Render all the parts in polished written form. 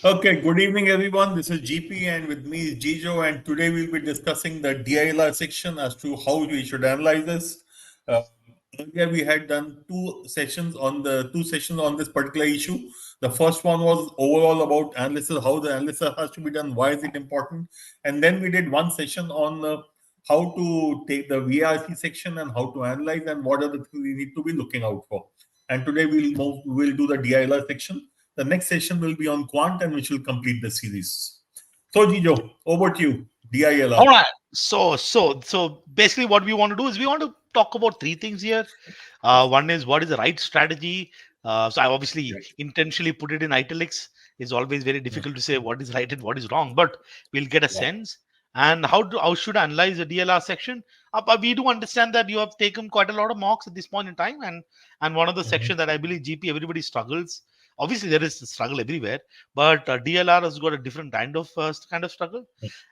Okay, good evening, everyone. This is GP, and with me is Gejo, and today we'll be discussing the DILR section as to how we should analyze this. Uh, Earlier, we had done two sessions on this particular issue. The first one was overall about analysis, how the analysis has to be done, why is it important, and then we did one session on how to take the VRC section and how to analyze and what are the things we need to be looking out for. And today we'll do the DILR section. The next session will be on quant and which will complete the series. So, Jijo, over to you. All DILR. right. So basically, what we want to do is we want to talk about three things here. One is what is the right strategy. So I obviously Right. intentionally put it in italics. It's always very difficult to say what is right and what is wrong, but we'll get a Yeah. sense. And how should I analyze the DLR section? But we do understand that you have taken quite a lot of marks at this point in time, and one of the Mhm. section that I believe GP everybody struggles. Obviously, there is a struggle everywhere, but DLR has got a different kind of struggle,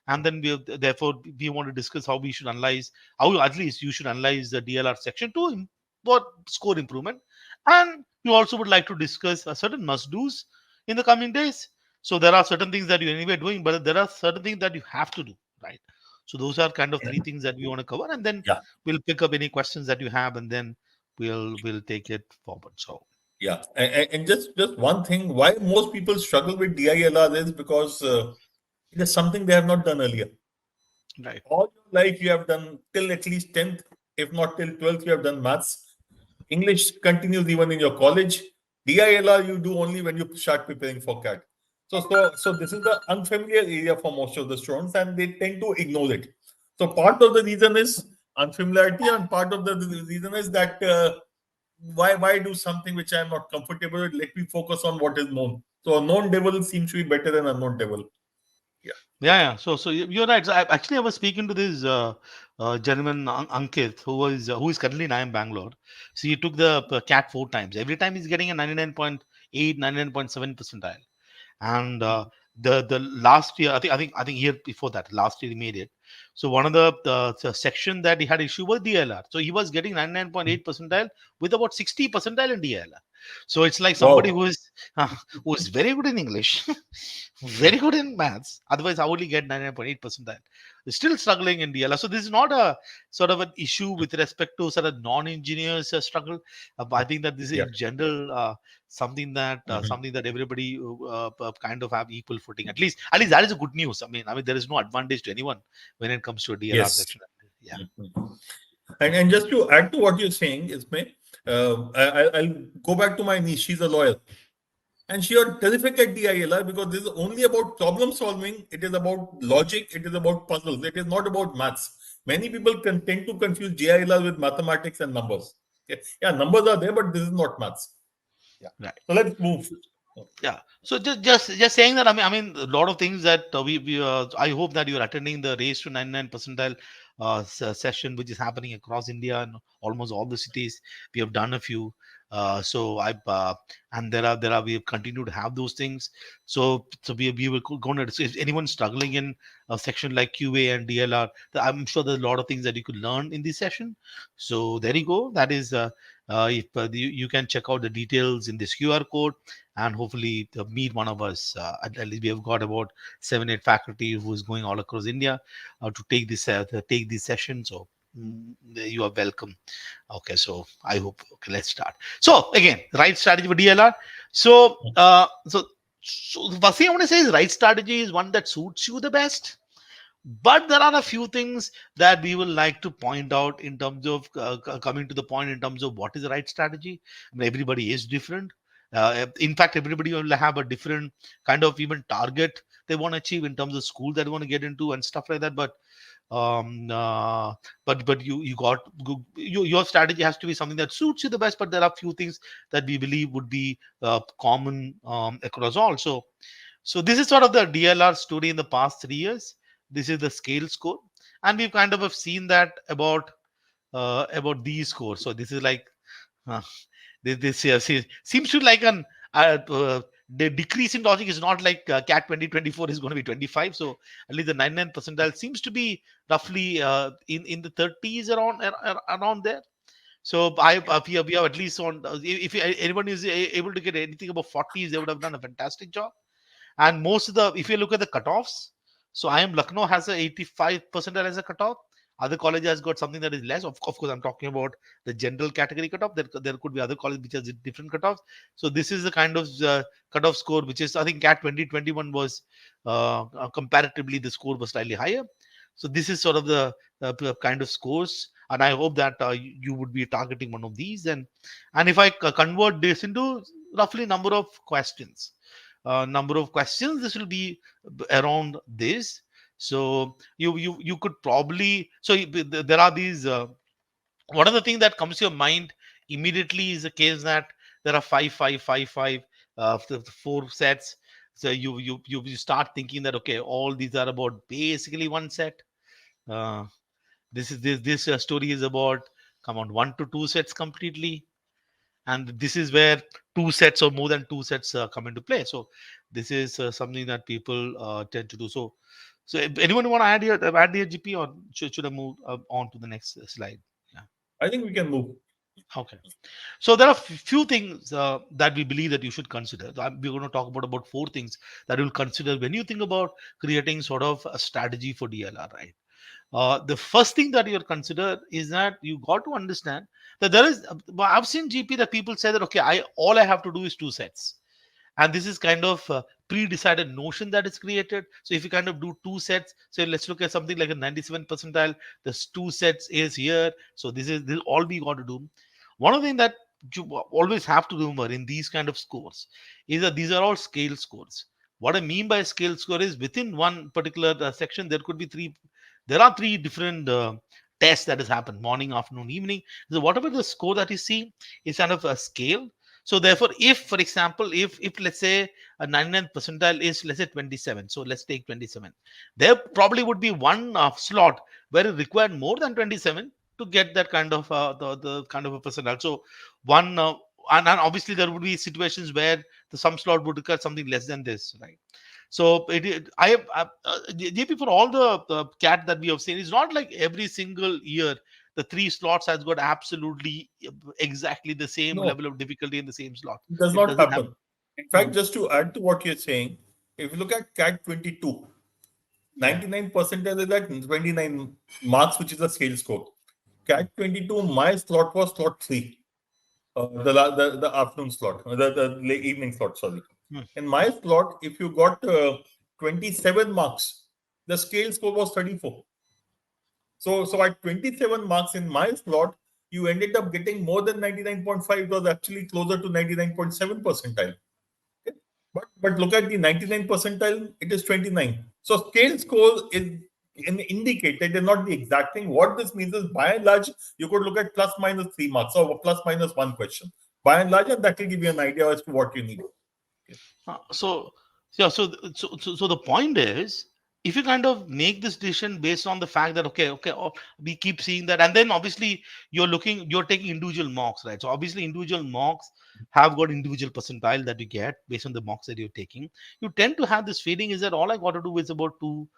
and then therefore we want to discuss how we should analyze, how at least you should analyze the DLR section to what score improvement, and you also would like to discuss a certain must do's in the coming days. So there are certain things that you anyway doing, but there are certain things that you have to do, right? So those are kind of three things that we want to cover, and then Yeah. we'll pick up any questions that you have, and then we'll take it forward. So Yeah. And just one thing, why most people struggle with DILR is because it is something they have not done earlier. right. All your life you have done till at least 10th, if not till 12th, you have done maths. English continues even in your college. DILR you do only when you start preparing for CAT. So this is the unfamiliar area for most of the students, and they tend to ignore it. So part of the reason is unfamiliarity, and part of the reason is that why do something which I am not comfortable with? Let me focus on what is known. So a known devil seems to be better than a known devil. Yeah. Yeah. So you're right. So I was speaking to this gentleman Ankit, who is currently in IIM Bangalore. So he took the CAT four times. Every time he's getting a 99.8, 99.7 percentile. And the last year, I think year before that, last year he made it. So one of the section that he had issue was DLR. So he was getting 99.8 percentile with about 60 percentile in DLR. So it's like somebody Wow. who is very good in English, very good in maths. Otherwise, I only get 99.8 percentile. Still struggling in DLR. So this is not a sort of an issue with respect to sort of non-engineers struggle. But I think that this is Yeah. in general Mhm. something that everybody kind of have equal footing. At least that is a good news. I mean there is no advantage to anyone when it comes to a DLR Yes. section. Yeah. Mhm. And just to add to what you're saying, Ismay, I'll go back to my niece. She's a lawyer, and she was terrific at DILR because this is only about problem solving. It is about logic. It is about puzzles. It is not about maths. Many people can tend to confuse DILR with mathematics and numbers. Yeah, numbers are there, but this is not maths. Yeah. Right. So let's move. Yeah. So just saying that, I mean a lot of things that we I hope that you're attending the race to 99 percentile session, which is happening across India and almost all the cities. We have done a few. So I and there are we have continued to have those things. So we were going to, if anyone's struggling in a section like QA and DLR, I'm sure there's a lot of things that you could learn in this session. So there you go. That is if you can check out the details in this QR code, and hopefully meet one of us. At least we have got about 7, 8 faculty who is going all across India to take this session. So you are welcome. Okay, so I hope. Okay, let's start. So again, right strategy for DLR. So the first thing I want to say is right strategy is one that suits you the best. But there are a few things that we will like to point out in terms of coming to the point in terms of what is the right strategy. I mean, everybody is different. In fact, everybody will have a different kind of even target they want to achieve in terms of school that they want to get into and stuff like that. Um, uh, but your strategy has to be something that suits you the best. But there are few things that we believe would be common across all. So this is sort of the DLR story in the past 3 years. This is the scale score, and we've kind of have seen that about these scores. So this is like uh, seems to like an the decrease in logic is not like CAT 2024 is going to be 25. So at least the 99 percentile seems to be roughly in the 30s around there. So we have at least on if anyone is able to get anything above 40s, they would have done a fantastic job. And most of the, if you look at the cutoffs, so I am Lucknow has a 85 percentile as a cutoff. Other college has got something that is less. Of course, I'm talking about the general category cutoff. There could be other colleges which has different cutoffs. So this is the kind of cutoff score which is, I think, CAT 2021 was comparatively the score was slightly higher. So this is sort of the kind of scores, and I hope that you would be targeting one of these. And if I convert this into roughly number of questions, this will be around this. So you could probably, so there are these one of the things that comes to your mind immediately is the case that there are five four sets. So you start thinking that, okay, all these are about basically one set. uh, this story is about, come on, 1 to 2 sets completely. And this is where two sets or more than two sets come into play. So this is something that people tend to do. So if anyone want to add your GP, or should I move on to the next slide? Yeah. I think we can move. Okay. So there are few things that we believe that you should consider. We're going to talk about four things that you'll consider when you think about creating sort of a strategy for DLR, right? The first thing that you'll consider is that you got to understand that there is. I've seen GP that people say that, okay, I have to do is two sets, and this is kind of a pre-decided notion that is created. So if you kind of do two sets, so let's look at something like a 97 percentile. There's two sets is here, so this is all we got to do. One of the things that you always have to remember in these kind of scores is that these are all scale scores. What I mean by scale score is within one particular section, there could be three. There are three different tests that has happened: morning, afternoon, evening. So whatever the score that you see is kind of a scale. So therefore, if, for example, if let's say a 99th percentile is, let's say, 27, so let's take 27, there probably would be one slot where it required more than 27 to get that kind of the kind of a percentile. So one and obviously there would be situations where the some slot would require something less than this, right? So I have JP, for all the cat that we have seen, it's not like every single year the three slots has got absolutely exactly the same No, level of difficulty in the same slot. it does It not doesn't happen. happen. In fact, Hmm. just to add to what you're saying, if you look at CAT 22, Yeah. 99 percentile is at 29 marks, which is a scale score. CAT 22, my slot was slot 3, the afternoon slot, the late evening slot, sorry. Hmm. In my slot, if you got 27 marks, the scale score was 34. So at 27 marks in my slot, you ended up getting more than 99.5. It was actually closer to 99.7 percentile. Okay? But look at the 99 percentile, it is 29. So scale score is an indicator, it is not the exact thing. What this means is, by and large, you could look at plus minus 3 marks or plus minus one question. By and large, and that will give you an idea as to what you need. Okay. So yeah, so the point is, if you kind of make this decision based on the fact that, okay, oh, we keep seeing that, and then obviously you're taking individual mocks, right? So obviously individual mocks have got individual percentile that you get based on the mocks that you're taking. You tend to have this feeling is that all I got to do is about two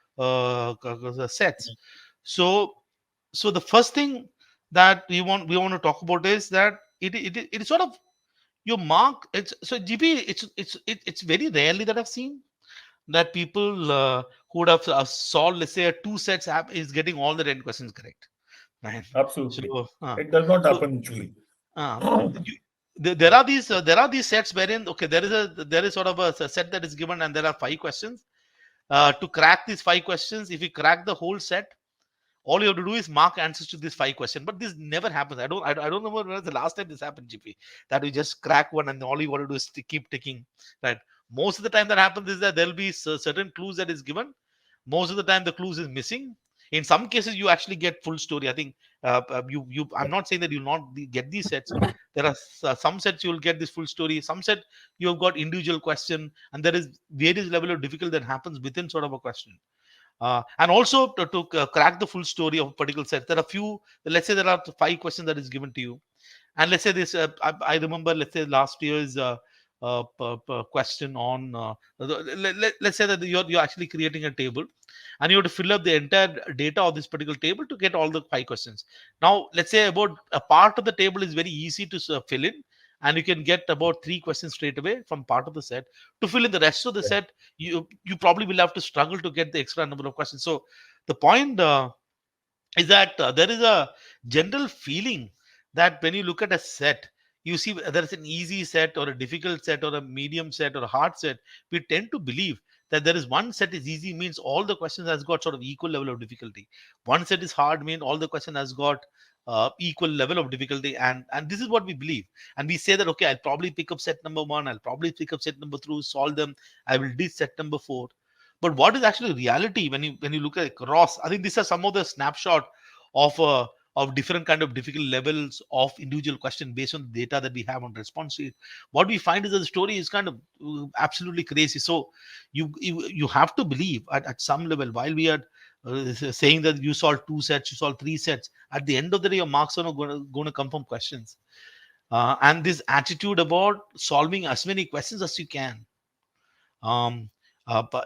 sets. So so the first thing that we want to talk about is that it is sort of your mark. It's so GP, it's very rarely that I've seen that people who would have solved, let's say, a two sets app is getting all the 10 questions correct, right? So Absolutely. It does not so happen usually. uh, there are these sets wherein, okay, there is sort of a set that is given and there are five questions. To crack these five questions, if you crack the whole set, all you have to do is mark answers to this five question. But this never happens. I don't know when was the last time this happened, GP, that we just crack one and all you want to do is to keep ticking, right? Most of the time that happens is that there'll be certain clues that is given. Most of the time the clues is missing. In some cases you actually get full story. I think you I'm not saying that you'll not get these sets. There are some sets you'll get this full story, some set you've got individual question, and there is various level of difficulty that happens within sort of a question. And also to crack the full story of a particular set, there are few. Let's say there are five questions that is given to you, and let's say this. I remember, let's say last year's question on. Let's say that you're actually creating a table, and you have to fill up the entire data of this particular table to get all the five questions. Now, let's say about a part of the table is very easy to fill in, and you can get about 3 questions straight away from part of the set. To fill in the rest of the set, you probably will have to struggle to get the extra number of questions. So the point is that there is a general feeling that when you look at a set, you see whether it's an easy set or a difficult set or a medium set or a hard set. We tend to believe that there is one set is easy means all the questions has got sort of equal level of difficulty. One set is hard means all the question has got equal level of difficulty, and this is what we believe. And we say that, okay, I'll probably pick up set number one, I'll probably pick up set number two, solve them, I will do set number four. But what is actually reality when you look at across? I think these are some of the snapshot of of different kind of difficult levels of individual question based on the data that we have on response sheet. What we find is that the story is kind of absolutely crazy. So you have to believe at some level, while we are saying that you solve two sets, you solve three sets, at the end of the day, your marks are not going to come from questions. And this attitude about solving as many questions as you can um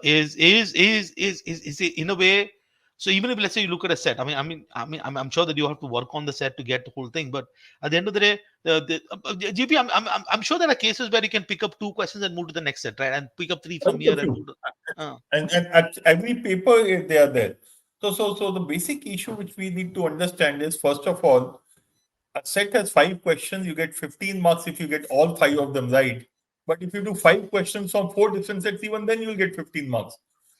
is in a way. So even if, let's say, you look at a set, I'm sure that you have to work on the set to get the whole thing, but at the end of the day, GP, I'm sure there are cases where you can pick up two questions and move to the next set, right, and pick up three from Quite here a and move few. to And at every paper, they are there. So the basic issue which we need to understand is, first of all, a set has 5 questions. You get 15 marks if you get all 5 of them right. But if you do 5 questions from 4 different sets, even then you'll get 15 marks.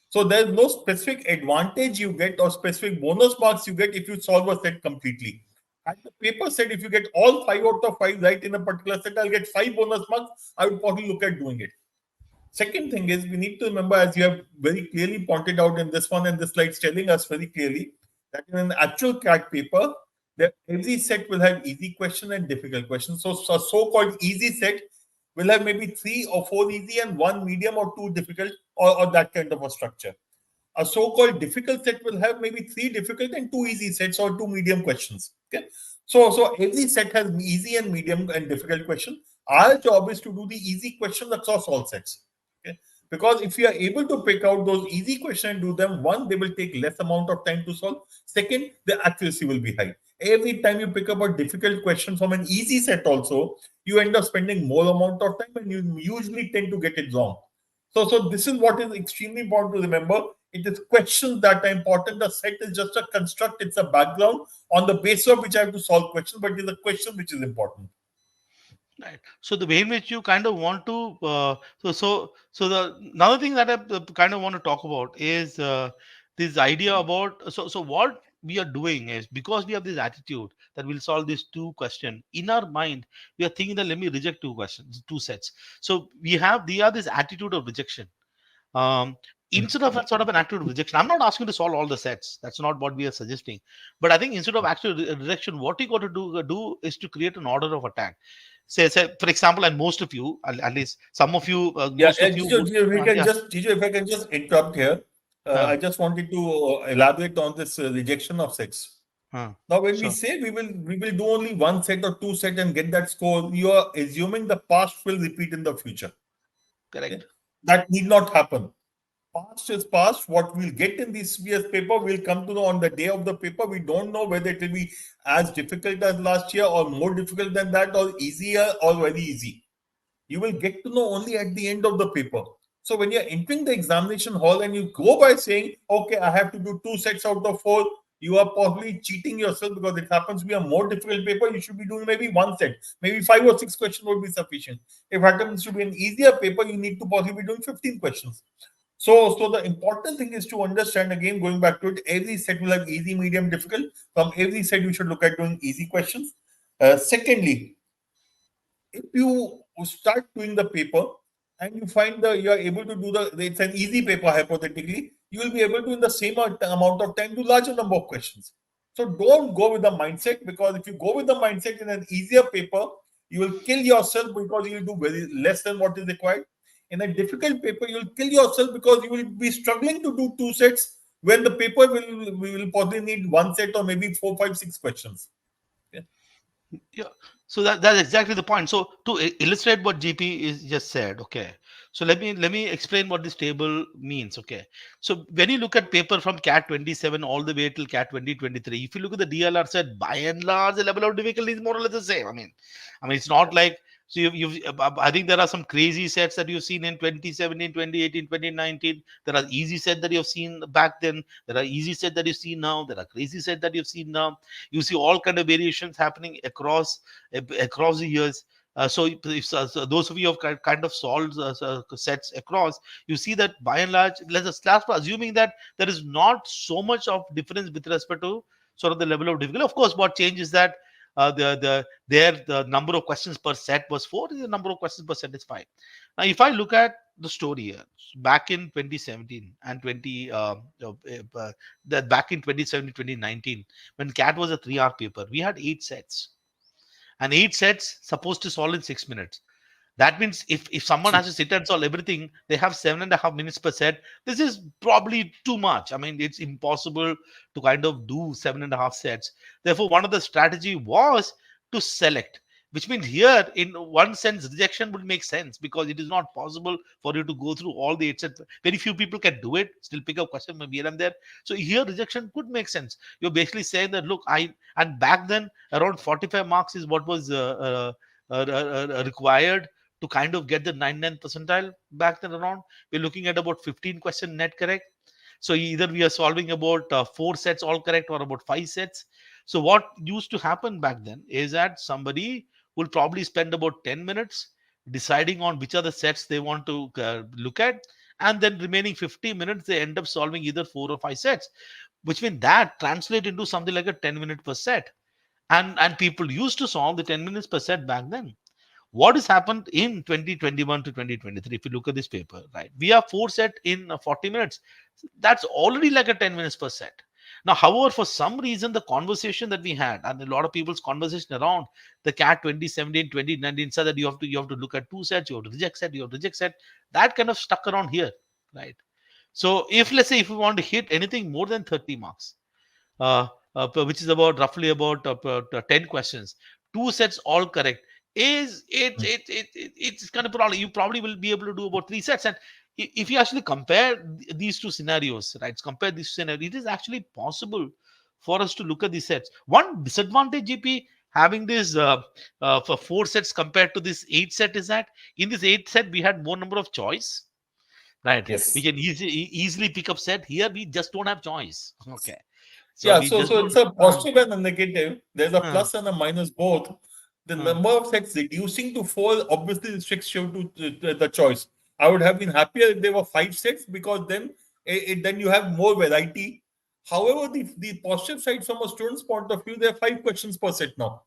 So there's no specific advantage you get or specific bonus marks you get if you solve a set completely. At the paper set, if you get all 5 out of 5 right in a particular set, I'll get 5 bonus marks. I would probably look at doing it. Second thing is, we need to remember, as you have very clearly pointed out in this one, and the slides telling us very clearly, that in an actual CAT paper, that every set will have easy question and difficult questions. So a so-called easy set will have maybe 3 or 4 easy and 1 medium or 2 difficult, or that kind of a structure. A so-called difficult set will have maybe 3 difficult and 2 easy sets, or 2 medium questions. Okay. So every set has easy and medium and difficult questions. Our job is to do the easy questions across all sets. Okay. Because if you are able to pick out those easy questions and do them, one, they will take less amount of time to solve. Second, the accuracy will be high. Every time you pick up a difficult question from an easy set also, you end up spending more amount of time, and you usually tend to get it wrong. So this is what is extremely important to remember. It is questions that are important. The set is just a construct, it's a background on the basis of which I have to solve questions, but it is a question which is important. right. So the way in which you kind of want to so the another thing that I kind of want to talk about is this idea about, so what we are doing is, because we have this attitude that we'll solve this two question in our mind, we are thinking that let me reject two questions, two sets. So we have this attitude of rejection. um, Instead of a sort of an active rejection, I'm not asking to solve all the sets. That's not what we are suggesting. But I think instead of active rejection, what you got to do is to create an order of attack. Say for example, and most of you, at least some of you, Yeah, most of you would, yeah, Gejo, if I can just interrupt here, uh, I just wanted to elaborate on this rejection of sets. Now, when we sure, say we will do only one set or two set and get that score, you are assuming the past will repeat in the future. Okay? correct. That need not happen. Past is past. What we'll get in this year's paper, we'll come to know on the day of the paper. We don't know whether it will be as difficult as last year, or more difficult than that, or easier, or very easy. You will get to know only at the end of the paper. So when you're entering the examination hall and you go by saying, okay, I have to do 2 sets out of 4, you are probably cheating yourself, because it happens to be a more difficult paper. You should be doing maybe one set, maybe 5 or 6 questions would be sufficient. If it happens to be an easier paper, you need to possibly be doing 15 questions. So the important thing is to understand, again, going back to it, every set will have easy, medium, difficult. From every set, you should look at doing easy questions. Secondly, if you start doing the paper and you find that you are able to do it's an easy paper, hypothetically, you will be able to, in the same amount of time, do larger number of questions. So don't go with the mindset, because if you go with the mindset in an easier paper, you will kill yourself, because you will do very less than what is required. In a difficult paper, you will kill yourself, because you will be struggling to do 2 sets, when the paper we will probably need one set, or maybe 4, 5, 6 questions. Okay? Yeah. So that's exactly the point. So to illustrate what GP is just said, okay. So let me explain what this table means. Okay. So when you look at paper from CAT 27 all the way till CAT 2023, if you look at the DLR set, by and large, the level of difficulty is more or less the same. I mean, it's not like So I think there are some crazy sets that you've seen in 2017, 2018, 2019. There are easy sets that you've seen back then. There are easy sets that you see now. There are crazy sets that you've seen now. You see all kind of variations happening across the years. So those of you who have kind of solved sets across, you see that by and large, let's assuming that there is not so much of difference with respect to sort of the level of difficulty. Of course, what changes that the number of questions per set was 4, the number of questions per set is 5. Now if I look at the story here, back in 2017 and 20 that back in 2017, 2019, when cat was a 3-hour paper, we had 8 sets, and 8 sets supposed to solve in 6 minutes. That means if someone has to sit and solve everything, they have 7.5 minutes per set. This is probably too much. I mean, it's impossible to kind of do 7.5 sets. Therefore, one of the strategy was to select, which means here, in one sense, rejection would make sense because it is not possible for you to go through all the 8 sets. Very few people can do it, still pick up question from here and there. So here, rejection could make sense. You're basically saying that, look, and back then, around 45 marks is what was required to kind of get the 99th percentile back then around. We're looking at about 15 question net correct. So either we are solving about 4 sets all correct or about 5 sets. So what used to happen back then is that somebody will probably spend about 10 minutes deciding on which are the sets they want to look at, and then remaining 50 minutes they end up solving either 4 or 5 sets, which means that translate into something like a 10 minute per set. And people used to solve the 10 minutes per set back then. What has happened in 2021 to 2023, if you look at this paper, right, we have 4 set in 40 minutes. That's already like a 10 minutes per set. Now, however, for some reason, the conversation that we had and a lot of people's conversation around the cat 2017 2019 said that you have to look at 2 sets, you have to reject set, you have to reject set, that kind of stuck around here, right? So if, let's say, if we want to hit anything more than 30 marks, uh, which is about roughly about 10 questions, 2 sets all correct, is it's kind of probably you probably will be able to do about 3 sets. And if you actually compare these two scenarios, right, compare these scenarios, it is actually possible for us to look at these sets. One disadvantage, GP, having this for 4 sets compared to this 8 set is that in this 8 set we had more number of choice, right? We Yes. can easily pick up set. Here we just don't have choice. Okay, so Yeah, we so just so don't. it's a positive and a negative. There's a Uh, plus and a minus both. The uh, number of sets reducing to 4 obviously restricts you to the choice. I would have been happier if there were 5 sets because then you have more variety. However, the positive side from a student's point of view, there are 5 questions per set now.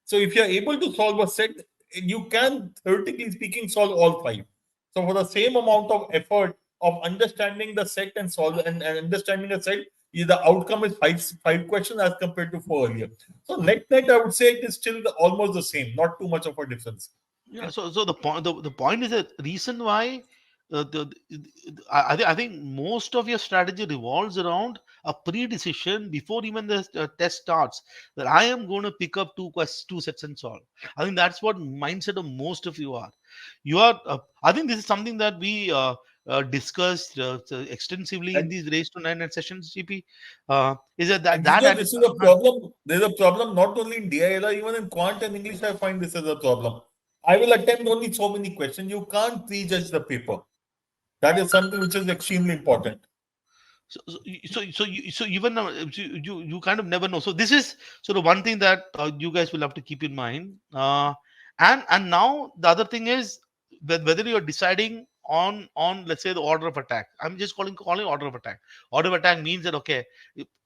So if you're able to solve a set, you can, theoretically speaking, solve all 5. So for the same amount of effort of understanding the set and understanding the set, the outcome is five questions as compared to 4 earlier. So net, I would say it is still almost the same, not too much of a difference. yeah. Okay. So the point is that reason why I think most of your strategy revolves around a pre-decision before even the test starts, that I am going to pick up 2 sets and solve. I think that's what mindset of most of you are. You are. I think this is something that we discussed extensively in And these race to 9 sessions. GP is that and that Gijo, that. this is a problem. There's a problem not only in DILR, even in Quant and English. I find this as a problem. I will attempt only so many questions. You can't prejudge the paper. That is something which is extremely important. So even now, you kind of never know. So this is sort of one thing that you guys will have to keep in mind. And now the other thing is whether you're deciding on, let's say, the order of attack. I'm just calling order of attack. Order of attack means that, okay,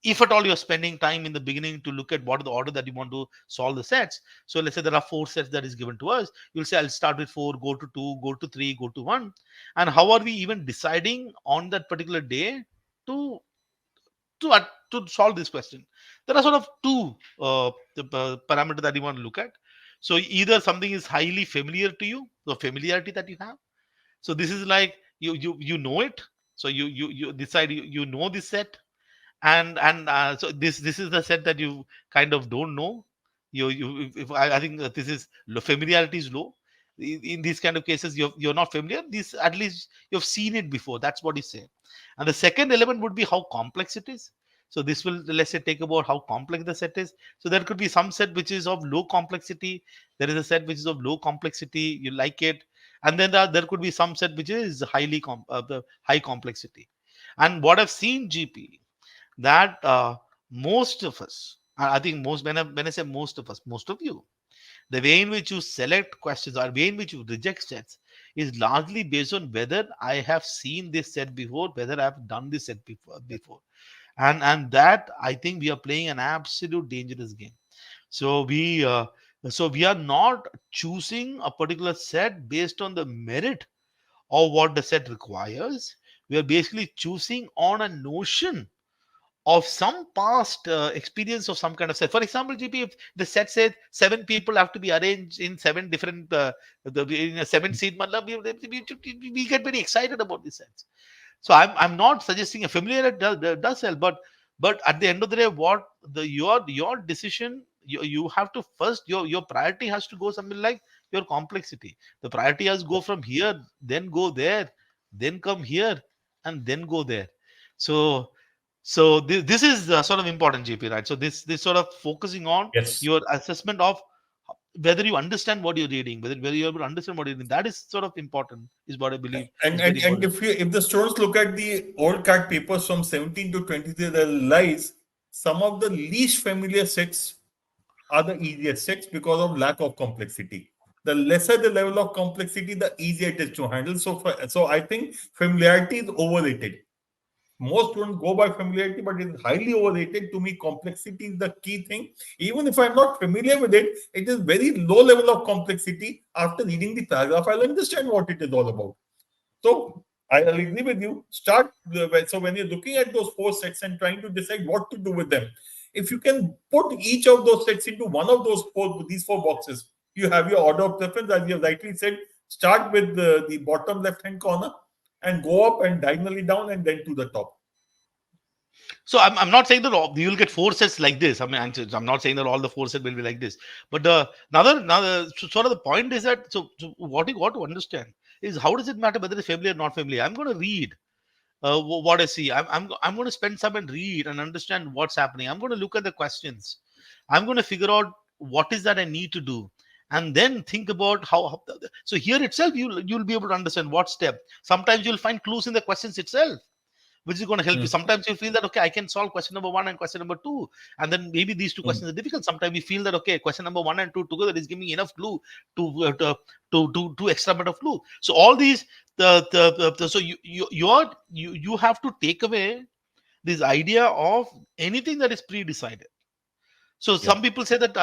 if at all you're spending time in the beginning to look at what are the order that you want to solve the sets. So let's say there are 4 sets that is given to us. You'll say I'll start with 4, go to 2, go to 3, go to 1. And how are we even deciding on that particular day to to solve this question? There are sort of two parameters that you want to look at. So either something is highly familiar to you, the familiarity that you have. So this is like you know it. So you decide you know this set, and so this is the set that you kind of don't know. If I think that this is familiarity is low. In these kind of cases, you're not familiar. This, at least you've seen it before. That's what you say. And the second element would be how complex it is. So this will, let's say, take about how complex the set is. So there could be some set which is of low complexity. There is a set which is of low complexity. You like it, and then there could be some set which is the high complexity. And what I've seen, GP, that most of us, I think most, when I say most of us, most of you, the way in which you select questions or way in which you reject sets is largely based on whether I have seen this set before, whether I have done this set before. And that, I think, we are playing an absolute dangerous game. So we are not choosing a particular set based on the merit of what the set requires. We are basically choosing on a notion of some past experience of some kind of set. For example, GP, if the set said 7 people have to be arranged in 7 different in a 7 seat, we get very excited about these sets. So I'm not suggesting a familiar does help, but at the end of the day, what the your decision, you have to first, your priority has to go something like your complexity. The priority has to go from here, then go there, then come here, and then go there. So this is sort of important, GP, right? So this sort of focusing on Yes. your assessment of whether you understand what you're reading, whether you're able to understand what you're reading. That is sort of important, is what I believe And is very and and important. if the students look at the old CAT papers from 17 to 23, they realize some of the least familiar sets are the easiest sets because of lack of complexity. The lesser the level of complexity, the easier it is to handle. So I think familiarity is overrated. Most students go by familiarity, but it is highly overrated. To me, complexity is the key thing. Even if I'm not familiar with it, it is very low level of complexity. After reading the paragraph, I'll understand what it is all about. So I'll agree with you. So when you're looking at those four sets and trying to decide what to do with them, if you can put each of those sets into one of these four boxes, you have your order of preference, as you have rightly said. Start with the bottom left-hand corner and go up and diagonally down and then to the top. So I'm not saying that you'll get four sets like this. I mean, I'm not saying that all the four sets will be like this. But another sort of the point is that, so what you got to understand is, how does it matter whether it's familiar or not familiar? I'm going to read what I see. I'm going to spend some and read and understand what's happening. I'm going to look at the questions. I'm going to figure out what is that I need to do, and then think about so here itself, you'll be able to understand what step. Sometimes you'll find clues in the questions itself, which is going to help you. Hmm. Sometimes you feel that, okay, I can solve question number one and question number two, and then maybe these two Hmm. questions are difficult. Sometimes you feel that, okay, question number one and two together is giving me enough clue to extra bit of clue. So all these so you have to take away this idea of anything that is pre-decided. So Yeah. some people say that,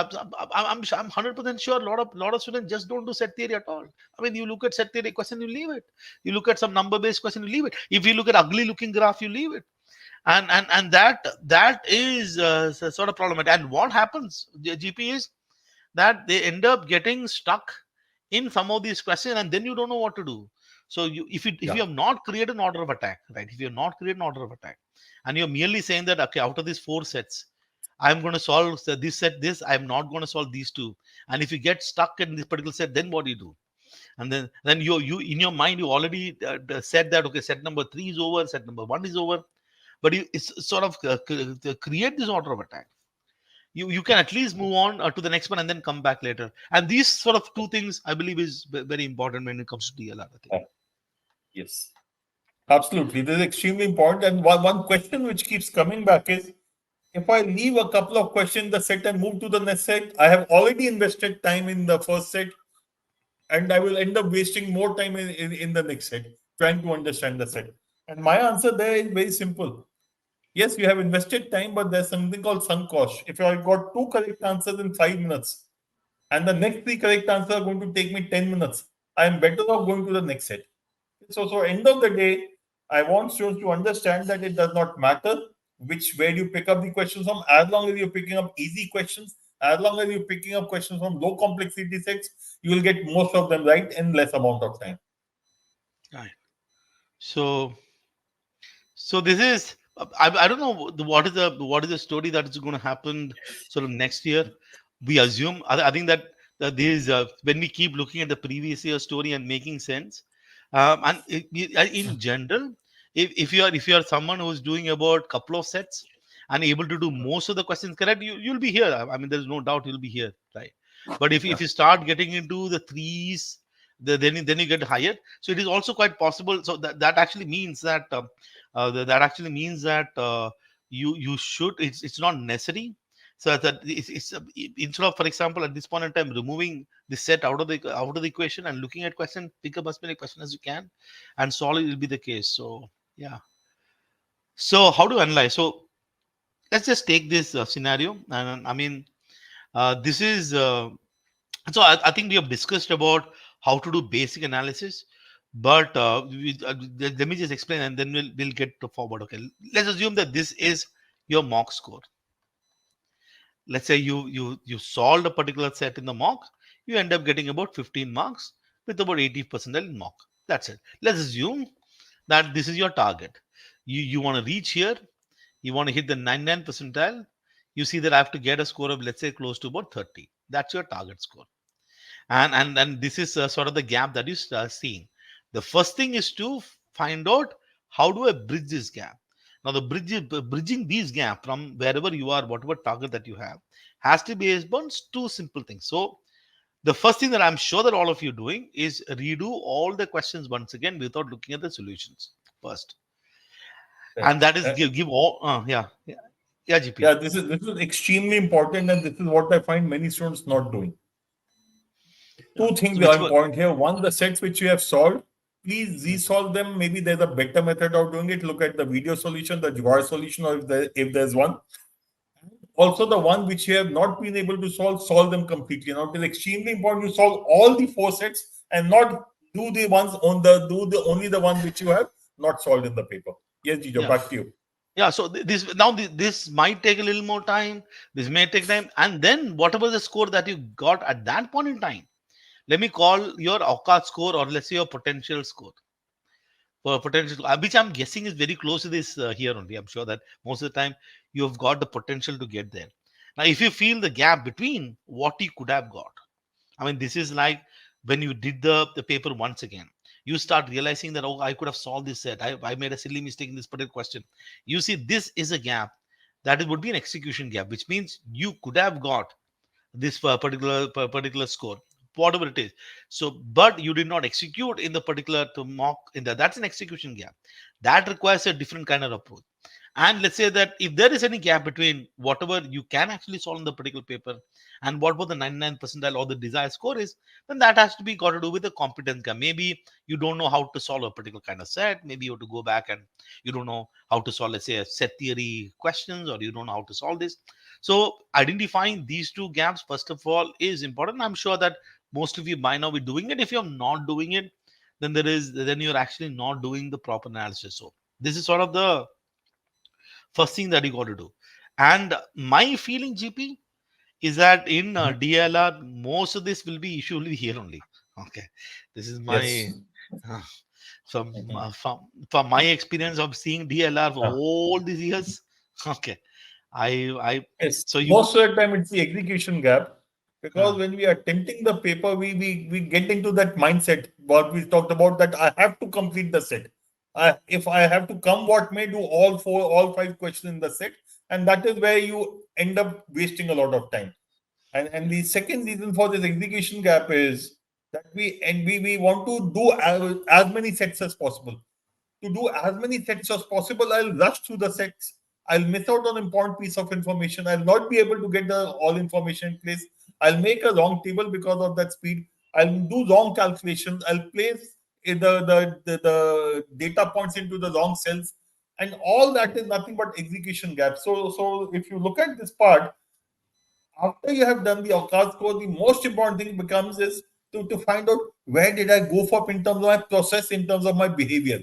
I'm 100% sure a lot of students just don't do set theory at all. I mean, you look at set theory question, you leave it. You look at some number based question, you leave it. If you look at ugly looking graph, you leave it. And that is sort of problematic. And what happens, GP, is that they end up getting stuck in some of these questions, and then you don't know what to do. So if you Yeah. have not created an order of attack, right? If you have not created an order of attack, and you're merely saying that, okay, out of these four sets, I'm going to solve this set, this, I'm not going to solve these two. And if you get stuck in this particular set, then what do you do? And then you in your mind, you already said that, okay, set number three is over, set number one is over. But it's sort of create this order of attack. You can at least move on to the next one and then come back later. And these sort of two things, I believe, is very important when it comes to DLR, I think. Uh, yes. Absolutely. This is extremely important. And one question which keeps coming back is, if I leave a couple of questions in the set and move to the next set, I have already invested time in the first set and I will end up wasting more time in the next set trying to understand the set. And my answer there is very simple. Yes, you have invested time, but there's something called sunk cost. If I got two correct answers in 5 minutes and the next three correct answers are going to take me 10 minutes, I am better off going to the next set. So end of the day, I want students to understand that it does not matter where you pick up the questions from, as long as you're picking up easy questions, as long as you're picking up questions from low complexity sets, you will get most of them right in less amount of time. Right. So this is, I don't know what is the story that is going to happen sort of next year. We assume, I think that these when we keep looking at the previous year story and making sense, and in general, if you are someone who is doing about couple of sets, and able to do most of the questions correct, you'll be here. I mean, there's no doubt you'll be here, right? But if Yeah. you start getting into the threes, then you get higher. So it is also quite possible. So that actually means that that actually means that you should. It's not necessary. So that it's instead of, for example, at this point in time, removing the set out of the equation and looking at question, pick up as many questions as you can, and solve it will be the case. So yeah. So how to analyze? So let's just take this scenario, and I mean, this is so I think we have discussed about how to do basic analysis, but let me just explain, and then we'll get to forward. Okay, let's assume that this is your mock score. Let's say you solved a particular set in the mock, you end up getting about 15 marks with about 80 percentile in mock. That's it. Let's assume that this is your target. You want to reach here, you want to hit the 99 percentile. You see that I have to get a score of, let's say, close to about 30. That's your target score. And this is sort of the gap that you start seeing. The first thing is to find out how do I bridge this gap. Now the bridging these gap from wherever you are, whatever target that you have, has to be based on two simple things. So the first thing that I'm sure that all of you are doing is redo all the questions once again without looking at the solutions first. Right. And that is give all yeah, GP. Yeah, this is extremely important, and this is what I find many students not doing. Yeah. Two So things are which one? important here. One, the sets which you have solved, please Hmm. resolve them. Maybe there's a better method of doing it. Look at the video solution, the Gejo solution, or if there's one. Also, the one which you have not been able to solve them completely. Now, it is extremely important you solve all the four sets and not do the only the one which you have not solved in the paper. Yes, Jijo, Yeah. back to you. Yeah, so this now this might take a little more time. This may take time, and then whatever the score that you got at that point in time, let me call your Awqat score, or let's say your potential score for potential, which I'm guessing is very close to this here only. I'm sure that most of the time you have got the potential to get there. Now, if you feel the gap between what you could have got, I mean, this is like when you did the paper once again. You start realizing that, oh, I could have solved this set. I made a silly mistake in this particular question. You see, this is a gap that it would be an execution gap, which means you could have got this particular score, whatever it is. So, but you did not execute in the particular to mock in that. That's an execution gap. That requires a different kind of approach. And let's say that if there is any gap between whatever you can actually solve in the particular paper and what was the 99 percentile or the desired score is, then that has to be got to do with the competence gap. Maybe you don't know how to solve a particular kind of set. Maybe you have to go back and you don't know how to solve, let's say, a set theory questions, or you don't know how to solve this. So identifying these two gaps, first of all, is important. I'm sure that most of you by now be doing it. If you're not doing it, then you're actually not doing the proper analysis. So this is sort of the first thing that you got to do. And my feeling, GP, is that in Mhm. DLR, most of this will be usually here only. Okay, this is Yes. my uh, from, Mhm. from my experience of seeing DLR for Yeah. all these years. Okay, I Yes, so you most of the time it's the execution gap uh, because when we are attempting the paper, we get into that mindset what we talked about that I have to complete the set. If I have to come what may, do all five questions in the set, and that is where you end up wasting a lot of time. And the second reason for this execution gap is that we want to do as many sets as possible. To do as many sets as possible, I'll rush through the sets. I'll miss out on important piece of information. I'll not be able to get the all information in place. I'll make a wrong table because of that speed. I'll do wrong calculations. I'll place the data points into the wrong cells, and all that is nothing but execution gap. So if you look at this part, after you have done the Avkaz score, the most important thing becomes is to find out where did I go for in terms of my process, in terms of my behavior.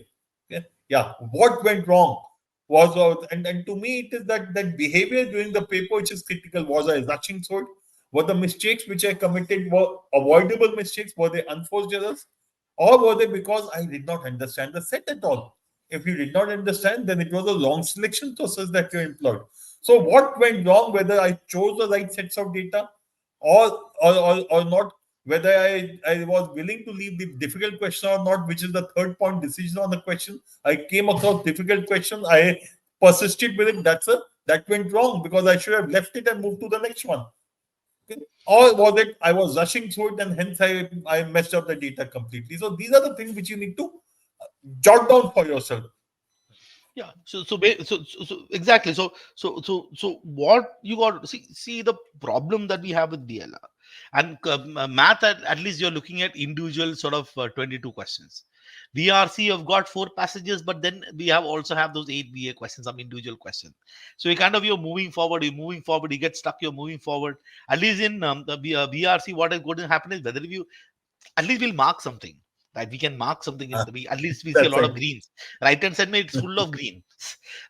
Okay? Yeah, what went wrong and to me it is that behavior during the paper which is critical. Was I rushing through it? Were the mistakes which I committed were avoidable mistakes? Were they unforced errors? Or were they because I did not understand the set at all? If you did not understand, then it was a long selection process that you employed. So what went wrong? Whether I chose the right sets of data or not, whether I was willing to leave the difficult question or not, which is the third point decision on the question. I came across difficult question. I persisted with it. That went wrong because I should have left it and moved to the next one. Okay. Or was it I was rushing through it and hence I messed up the data completely? So these are the things which you need to jot down for yourself. Yeah. So exactly. So what you got see the problem that we have with DLR and math at least you're looking at individual sort of 22 questions. VRC you've got 4 passages, but then we have also have those 8 BA questions, some individual question. So you kind of you're moving forward, you get stuck, you're moving forward. At least in the VRC, what is going to happen is whether you at least we'll mark something, right? We can mark something in Ah, the we at least we see a that's lot of right. greens. Right hand side, it's full of green,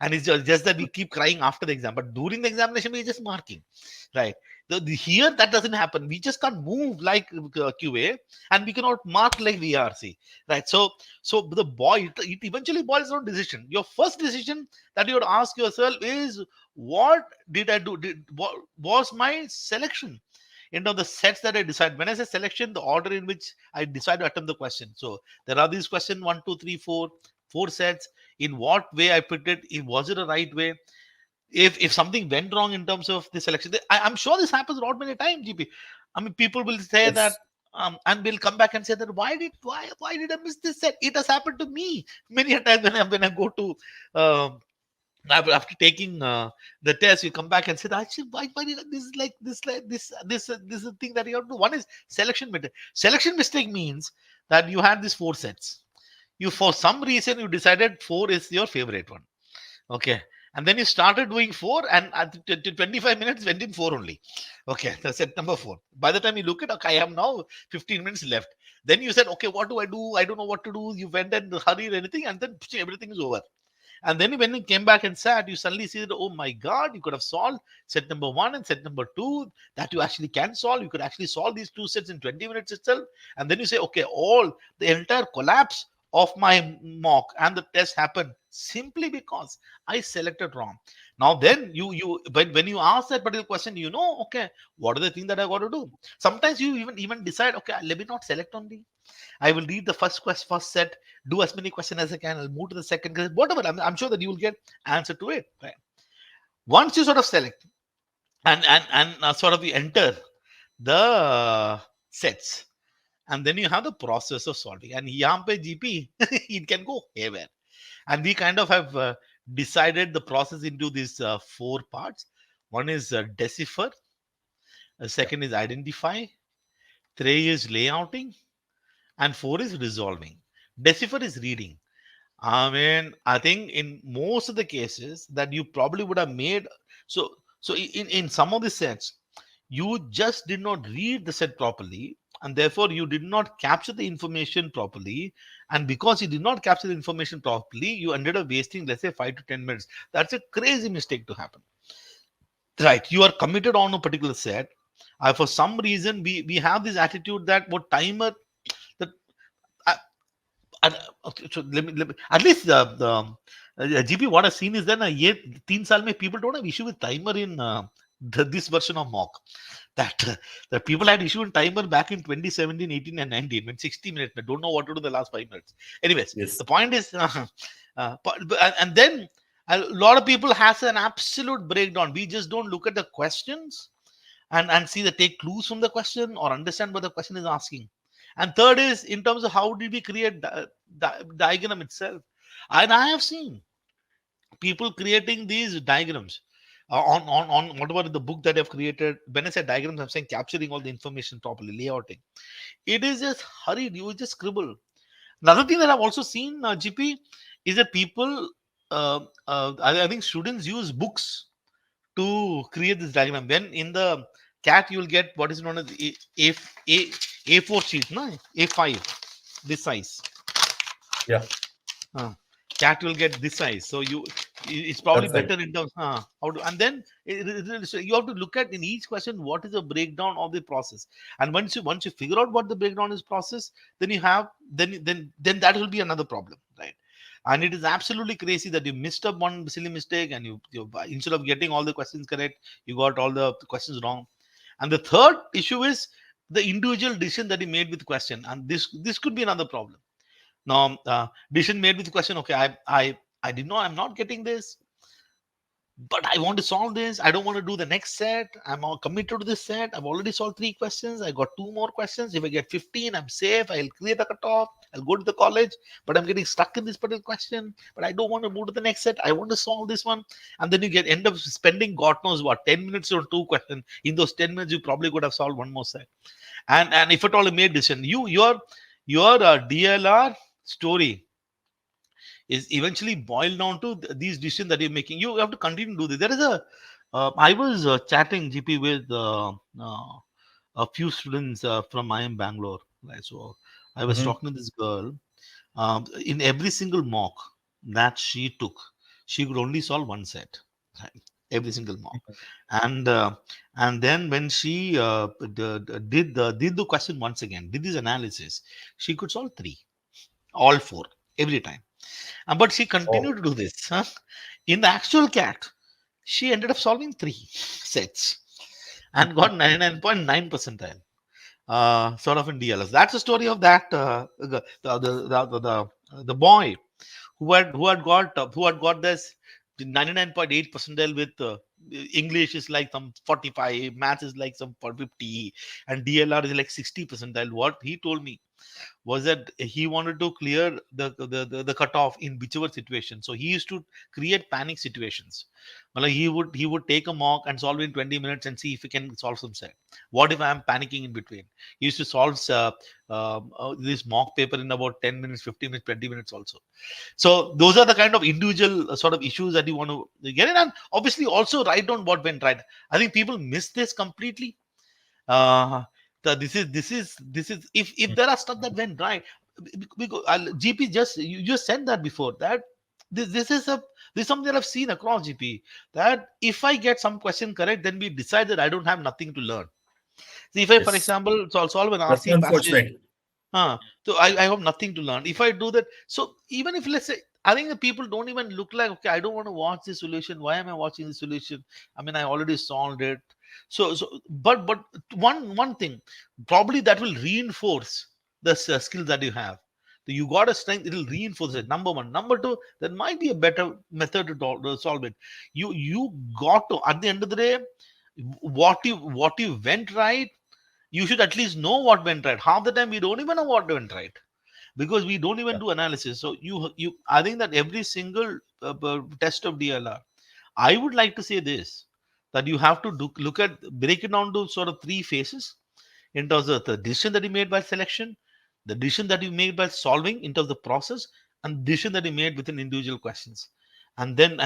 and it's just that we keep crying after the exam, but during the examination we're just marking, right? Here that doesn't happen. We just can't move like QA, and we cannot mark like VRC, right? So it eventually boils down to decision. Your first decision that you would ask yourself is, what did I do? What was my selection? The sets that I decide. When I say selection, the order in which I decide to attempt the question. So there are these question one, two, three, four sets. In what way I put it? Was it a right way? If something went wrong in terms of the selection, I'm sure this happens not many times. GP, I mean, people will say that. Yes. And will come back and say that why did I miss this set? It has happened to me many a time when I go to after taking the test, you come back and say, actually, why did this is this is the thing that you have to do. One is selection mistake. Selection mistake means that you had these 4 sets. You for some reason you decided 4 is your favorite one. Okay. And then you started doing 4, and at 25 minutes went in 4 only. Okay, that's set number 4. By the time you look at, okay, I have now 15 minutes left. Then you said, okay, what do I do? I don't know what to do. You went and hurried anything, and then everything is over. And then when you came back and sat, you suddenly see that, oh my God, you could have solved set number 1 and set number 2 that you actually can solve. You could actually solve these 2 sets in 20 minutes itself. And then you say, okay, the entire collapse of my mock and the test happened simply because I selected wrong. Now, then when you ask that particular question, okay, what are the things that I got to do? Sometimes you even decide, okay, let me not select only. I will read the first set, do as many questions as I can. I'll move to the second, whatever. I'm sure that you will get answer to it. Right? Once you sort of select and sort of you enter the sets, and then you have the process of solving. And यहाँ पे GP it can go haywire. And we kind of have decided the process into these 4 parts. One is decipher, Yeah. second is identify, 3 is layouting, and 4 is resolving. Decipher is reading. I mean, I think in most of the cases that you probably would have made, so in some of the sets, you just did not read the set properly, and therefore you did not capture the information properly. And because you did not capture the information properly, you ended up wasting, let's say, 5 to 10 minutes. That's a crazy mistake to happen. Right? You are committed on a particular set. For some reason, we have this attitude that what timer that and, okay, so let me at least GP what I've seen is that ये 3 साल में people don't have issue with timer in this version of mock that the people had issue in timer back in 2017, 18, and 19 when 60 minutes. I don't know what to do the last 5 minutes. Anyways, Yes. the point is, and then a lot of people has an absolute breakdown. We just don't look at the questions and see the take clues from the question or understand what the question is asking. And third is in terms of how did we create diagram itself. And I have seen people creating these diagrams on whatever the book that I've created. When I say diagrams, I'm saying capturing all the information properly, layouting. It is just hurried. You just scribble. Another thing that I've also seen, GP, is that people, I think students use books to create this diagram. When in the cat, you will get what is known as A4 sheet, no? A5, this size. Yeah. Uh, cat will get this size. So it's probably That's right. better in terms how to, and then so you have to look at in each question what is the breakdown of the process. And once you figure out what the breakdown is process, then you have then that will be another problem, right? And it is absolutely crazy that you missed up one silly mistake, and you instead of getting all the questions correct, you got all the questions wrong. And the third issue is the individual decision that you made with question, and this could be another problem. Now, decision made with the question, okay, I did not, I'm not getting this. but I want to solve this. I don't want to do the next set. I'm all committed to this set. I've already solved 3 questions. I got 2 more questions. If I get 15, I'm safe. I'll clear the cutoff. I'll go to the college. But I'm getting stuck in this particular question. But I don't want to move to the next set. I want to solve this one. And then you end up spending God knows what 10 minutes on 2 questions. In those 10 minutes, you probably could have solved one more set. And if at all you made decision, your DLR story is eventually boiled down to these decisions that you're making. You have to continue to do this. There is I was chatting GP with a few students from IIM Bangalore. Right? So I was Mhm. talking to this girl. In every single mock that she took, she could only solve one set. Right? Every single mock, and uh, and then when she did the question once again, did this analysis, she could solve three, all four, every time. But she continued Oh. to do this. Huh? In the actual cat, she ended up solving three sets and got 99.9 percentile. Sort of in DLS. That's the story of that the boy who had got this 99.8 percentile with English is like some 45, math is like some 50, and DLR is like 60 percentile. What he told me was that he wanted to clear the cutoff in whichever situation. So he used to create panic situations. Well, like he would take a mock and solve in 20 minutes and see if he can solve some set. What if I am panicking in between? He used to solve this mock paper in about 10 minutes, 15 minutes, 20 minutes also. So those are the kind of individual sort of issues that you want to get in, and obviously also write down what went right. I think people miss this completely. Uh, this is if there are stuff that went right, because GP just you just said that before that this is something that I've seen across GP, that if I get some question correct, then we decide that I don't have nothing to learn. See, if I, for Yes. example, solve an That's RC passage. unfortunate. So I have nothing to learn. If I do that, so even if, let's say, I think the people don't even look like, okay, I don't want to watch this solution. Why am I watching this solution? I mean, I already solved it. But one thing, probably that will reinforce the skills that you have. So you got a strength, it will reinforce it. Number one. Number two, there might be a better method to solve it. You got to, at the end of the day, what you went right, you should at least know what went right. Half the time we don't even know what went right because we don't even Yeah. do analysis. So I think that every single test of DLR, I would like to say this, that you have to break it down to sort of three phases in terms of the decision that you made by selection, the decision that you made by solving in terms of the process, and decision that you made within individual questions. And then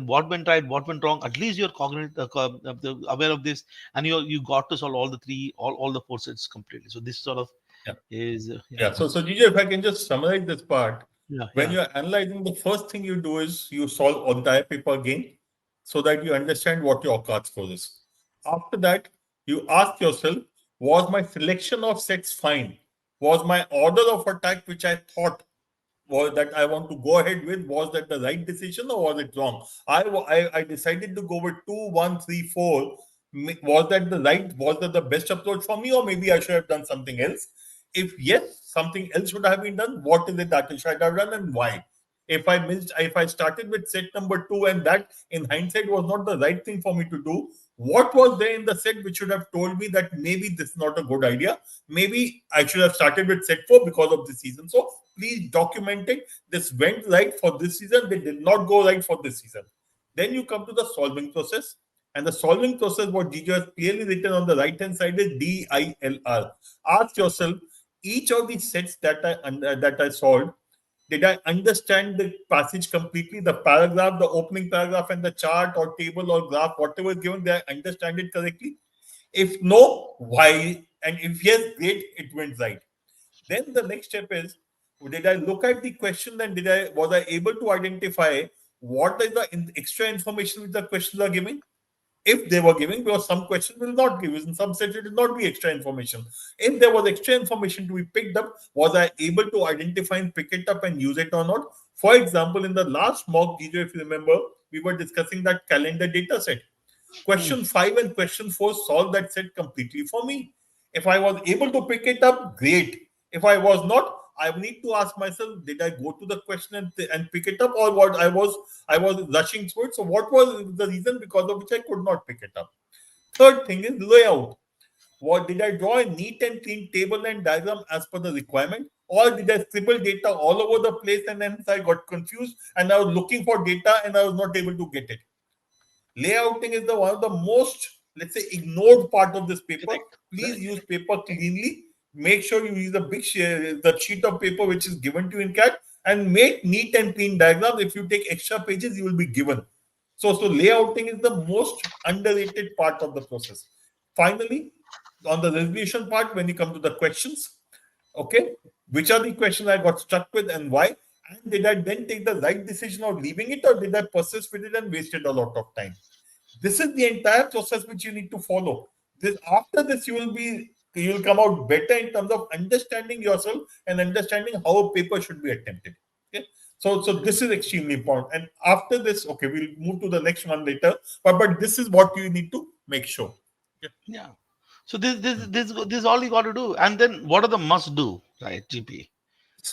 what went right, what went wrong. At least you're aware of this, and you got to solve all the three, all the four sets completely. So this sort of Yeah. is Yeah. So Gigi, if I can just summarize this part, yeah, when yeah. you're analyzing, the first thing you do is you solve entire paper again so that you understand what your cards score is. After that, you ask yourself, was my selection of sets fine? Was my order of attack, which I thought was that I want to go ahead with, was that the right decision or was it wrong? I decided to go with 2, 1, 3, 4. Was that the right? Was that the best approach for me, or maybe I should have done something else? If yes, something else should have been done. What is it that I should have done and why? If I started with set number two and that in hindsight was not the right thing for me to do, what was there in the set which should have told me that maybe this is not a good idea? Maybe I should have started with set four because of this season. So please document it. This went right for this season. They did not go right for this season. Then you come to the solving process. And the solving process, what Gejo has clearly written on the right hand side is DILR. Ask yourself, each of these sets that I solved, did I understand the passage completely? The paragraph, the opening paragraph, and the chart or table or graph, whatever is given, did I understand it correctly? If no, why? And if yes, great, it went right. Then the next step is, did I look at the question and was I able to identify what is the extra information which the questions are giving? If they were giving, because some questions will not give, in some sets it will not be extra information. If there was extra information to be picked up, was I able to identify and pick it up and use it or not? For example, in the last mock video, if you remember, we were discussing that calendar data set. Mm. Question 5 and question 4 solve that set completely for me. If I was able to pick it up, great. If I was not, I need to ask myself, did I go to the question and pick it up, or what I was rushing through it? So what was the reason because of which I could not pick it up? Third thing is layout. What did I draw a neat and clean table and diagram as per the requirement? Or did I scribble data all over the place and then I got confused and I was looking for data and I was not able to get it? Layouting is the one of the most, let's say, ignored part of this paper. Correct. Please Correct. use paper cleanly. Make sure you use a the sheet of paper which is given to you in CAT, and make neat and clean diagrams. If you take extra pages, you will be given. So layouting is the most underrated part of the process. Finally, on the resolution part, when you come to the questions, okay, which are the questions I got stuck with and why? And did I then take the right decision of leaving it, or did I persist with it and wasted a lot of time? This is the entire process which you need to follow. This after this, you will come out better in terms of understanding yourself and understanding how a paper should be attempted. Okay. So this is extremely important. And after this, okay, we'll move to the next one later. But this is what you need to make sure. Okay. Yeah. So this is all you got to do. And then what are the must do, right, GP?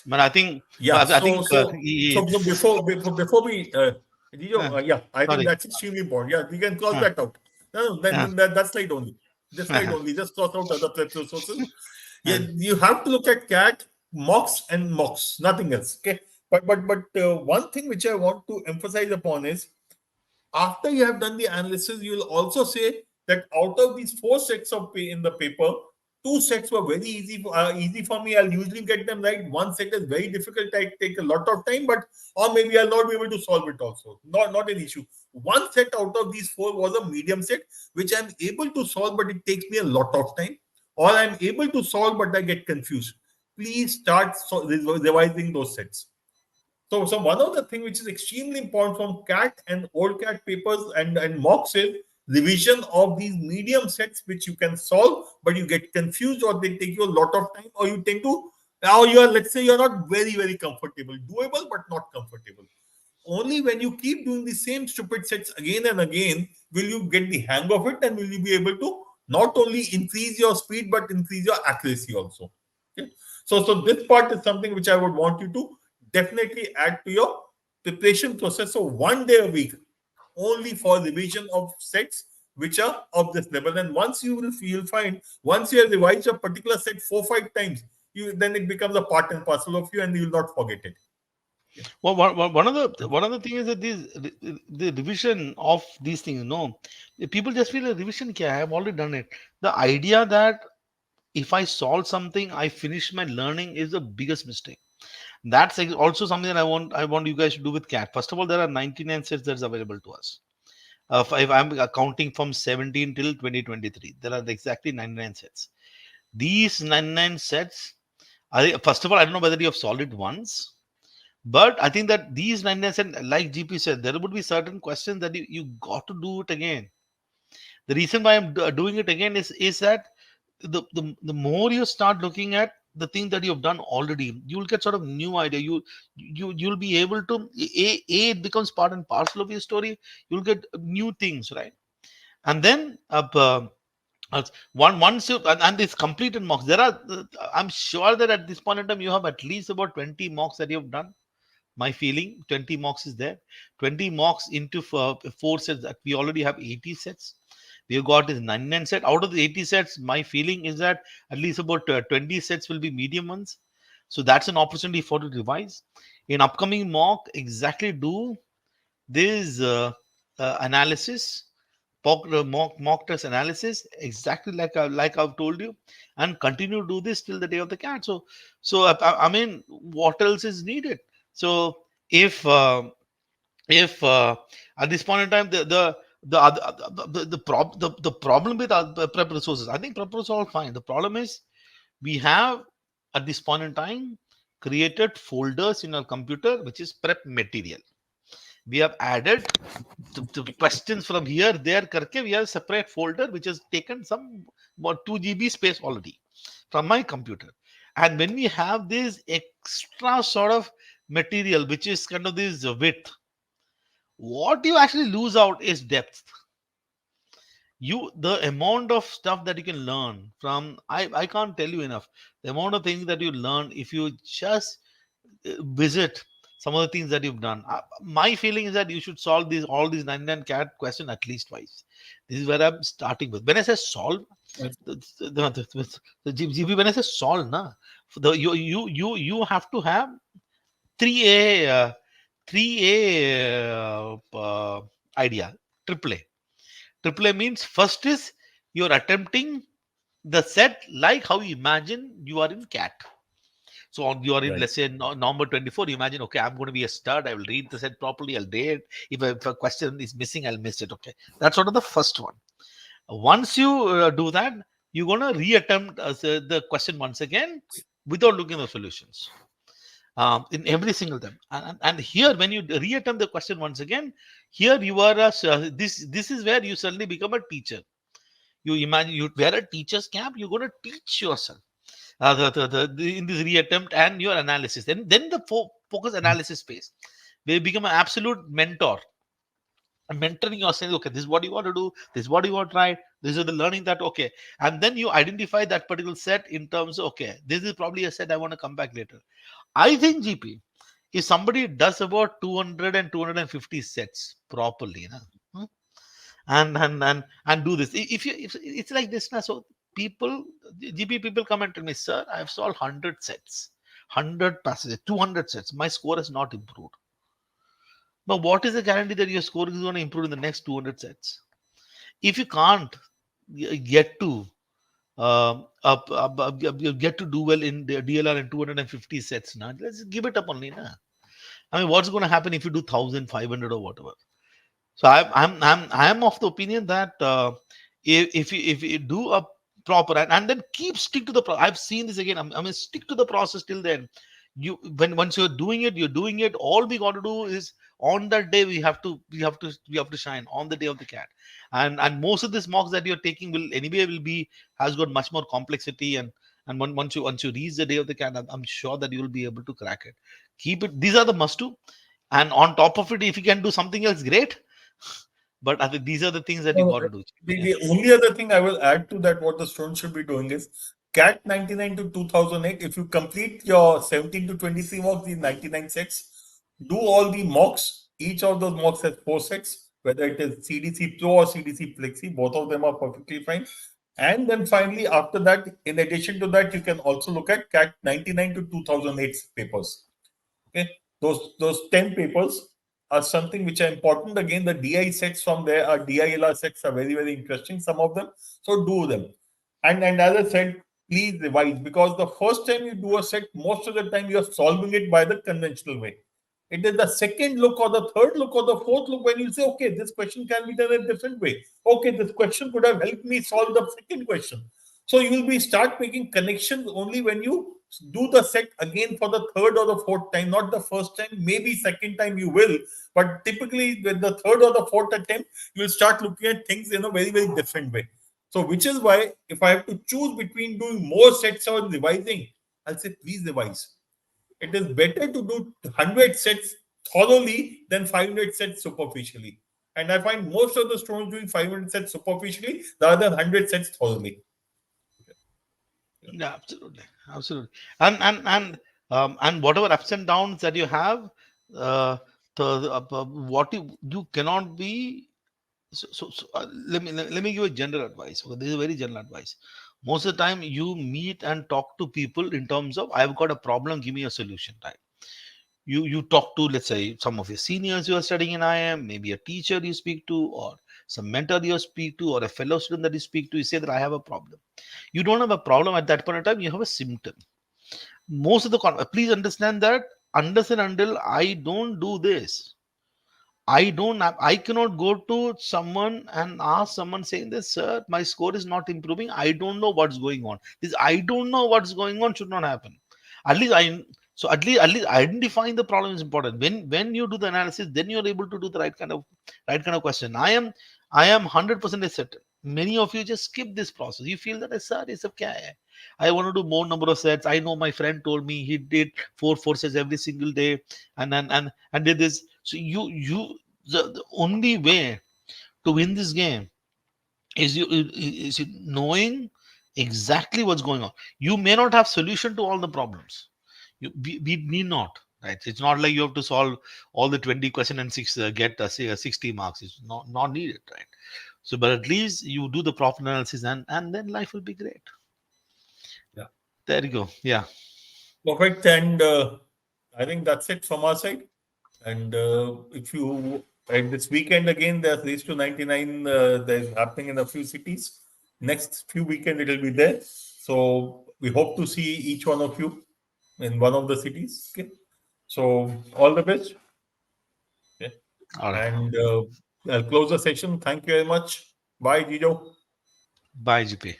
But I think, Yeah. I So think so so before we uh, yeah, I think sorry. that's extremely important. Yeah, we can cross Uh, that out. No, uh, then that slide only. This slide only. Just cross out other prep resources. Yeah, uh, you have to look at CAT mocks and mocks, nothing else. Okay, but one thing which I want to emphasize upon is, after you have done the analysis, you will also say that out of these four sets of in the paper, two sets were very easy for me. I'll usually get them right. One set is very difficult. I take a lot of time, but or maybe I'll not be able to solve it also. Not an issue. One set out of these four was a medium set, which I'm able to solve, but it takes me a lot of time. Or I'm able to solve, but I get confused. Please start revising those sets. So one of the things which is extremely important from CAT and old CAT papers and mocks is revision of these medium sets which you can solve, but you get confused or they take you a lot of time, or you tend to, now you are, let's say you're not very comfortable, doable but not comfortable. Only when you keep doing the same stupid sets again and again will you get the hang of it, and will you be able to not only increase your speed but increase your accuracy also. Okay. So this part is something which I would want you to definitely add to your preparation process. So 1 day a week only for revision of sets which are of this level. And once you'll find, once you have revised a particular set 4 5 times, you then it becomes a part and parcel of you and you will not forget it. Yeah. well, one of the thing is that the revision of these things, no, people just feel a revision. Kya, I have already done it. The idea that if I solve something, I finish my learning is the biggest mistake. That's also something that I want you guys to do with CAT. First of all, there are 99 sets that's available to us. If I'm counting from 17 till 2023, there are exactly 99 sets. These 99 sets, first of all, I don't know whether you have solved it once, but I think that these 99 sets, like GP said, there would be certain questions that you got to do it again. The reason why I'm doing it again is that the more you start looking at the thing that you've done already, you'll get sort of new idea. You'll be able to, it becomes part and parcel of your story. You'll get new things, right? And then once you and it's completed mocks, there are I'm sure that at this point in time you have at least about 20 mocks that you've done. My feeling, 20 mocks is there. 20 mocks into four sets, that we already have 80 sets. We have got is 99 set. Out of the 80 sets, my feeling is that at least about 20 sets will be medium ones. So that's an opportunity for to revise. In upcoming mock, exactly do this analysis, mock test analysis, exactly like I've told you, and continue to do this till the day of the cat. I mean, what else is needed? So if if at this point in time the other the problem with prep resources, I think prep resources are all fine. The problem is we have at this point in time created folders in our computer which is prep material. We have added the questions from here there karke, we have a separate folder which has taken some about 2 GB space already from my computer. And when we have this extra sort of material which is kind of this width, what you actually lose out is depth. the amount of stuff that you can learn from, I can't tell you enough. The amount of things that you learn if you just visit some of the things that you've done. My feeling is that you should solve these all these 99 cat question at least twice. This is where I'm starting with. When I say solve, the when I say solve, na, you have to have 3A, 3A idea. Triple A. Triple A means first is you're attempting the set like how you imagine you are in cat. So you are in, Right. let's say, November 24. You imagine, okay, I'm going to be a stud. I will read the set properly. I'll date. If a question is missing, I'll miss it. Okay, that's sort of the first one. Once you do that, you're going to reattempt the question once again without looking at the solutions. In every single time, and here when you reattempt the question once again, here you are this is where you suddenly become a teacher. You imagine you wear a teacher's cap, you're going to teach yourself in this reattempt and your analysis. Then the focus analysis phase, where you become an absolute mentor. And mentoring yourself, okay, this is what you want to do, this is what you want to try, this is the learning that, okay. And then you identify that particular set in terms of, okay, this is probably a set I want to come back later. I think, GP, if somebody does about 200 and 250 sets properly, na, hmm, and do this, if you if it's like this now, so people, GP people come and tell me, sir, I have solved 100 sets, 100 passages, 200 sets, my score has not improved. But what is the guarantee that your score is going to improve in the next 200 sets? If you can't get to get to do well in the DLR in 250 sets, now let's give it up only. Na. I mean, what's going to happen if you do 1,500 or whatever? So I'm of the opinion that if you do a proper, and then keep stick to the I've seen this again. I mean, stick to the process till then. You when once you're doing it, you're doing it. All we got to do is on that day we have to shine on the day of the cat. And most of these mocks that you're taking will anyway will be has got much more complexity, and once you reach the day of the cat, I'm sure that you will be able to crack it. Keep it. These are the must do. And on top of it, if you can do something else, great. But I think these are the things that you No, got to do. the, Yeah. the only other thing I will add to that, what the students should be doing is CAT 99 to 2008. If you complete your 17 to 23 mocks, these 99 sets, do all the mocks. Each of those mocks has 4 sets, whether it is CDC Pro or CDC Flexi, both of them are perfectly fine. And then finally, after that, in addition to that, you can also look at CAT 99 to 2008 papers. Okay, those 10 papers are something which are important. Again, the DI sets from there are DILR sets are very interesting. Some of them, so do them. And as I said, please revise because the first time you do a set, most of the time you are solving it by the conventional way. It is the second look or the third look or the fourth look when you say, okay, this question can be done a different way. Okay, this question could have helped me solve the second question. So you will be start making connections only when you do the set again for the third or the fourth time, not the first time. Maybe second time you will, but typically with the third or the fourth attempt, you will start looking at things in a very different way. So, which is why if I have to choose between doing more sets or revising, I'll say please revise. It is better to do 100 sets thoroughly than 500 sets superficially. And I find most of the students doing 500 sets superficially rather than 100 sets thoroughly. Yeah, absolutely, absolutely. And whatever ups and downs that you have, what you cannot be. Let me give a general advice. Okay, this is very general advice. Most of the time, you meet and talk to people in terms of, I've got a problem, give me a solution. Right? You talk to, let's say, some of your seniors you are studying in IM, maybe a teacher you speak to, or some mentor you speak to, or a fellow student that you speak to. You say that I have a problem. You don't have a problem at that point in time. You have a symptom. Most of the please understand that unless and until I don't do this, I cannot go to someone and ask someone saying this, sir, my score is not improving. I don't know what's going on. This I don't know what's going on should not happen. At least at least identifying the problem is important. When you do the analysis, then you're able to do the right kind of question. I am 100% certain. Many of you just skip this process. You feel that, sir, it's okay. I want to do more number of sets. I know my friend told me he did four sets every single day, and did this. So the only way to win this game is knowing exactly what's going on. You may not have solution to all the problems. We need not, right? It's not like you have to solve all the 20 question and get say 60 marks. It's not needed, right? So, but at least you do the proper analysis, and then life will be great. Yeah. There you go. Yeah. Perfect. And I think that's it from our side. And if you at this weekend again, there's Race to 99. There's happening in a few cities. Next few weekend it will be there. So we hope to see each one of you in one of the cities. Okay. So all the best. Okay. All right. And I'll close the session. Thank you very much. Bye, Gijo. Bye, GP.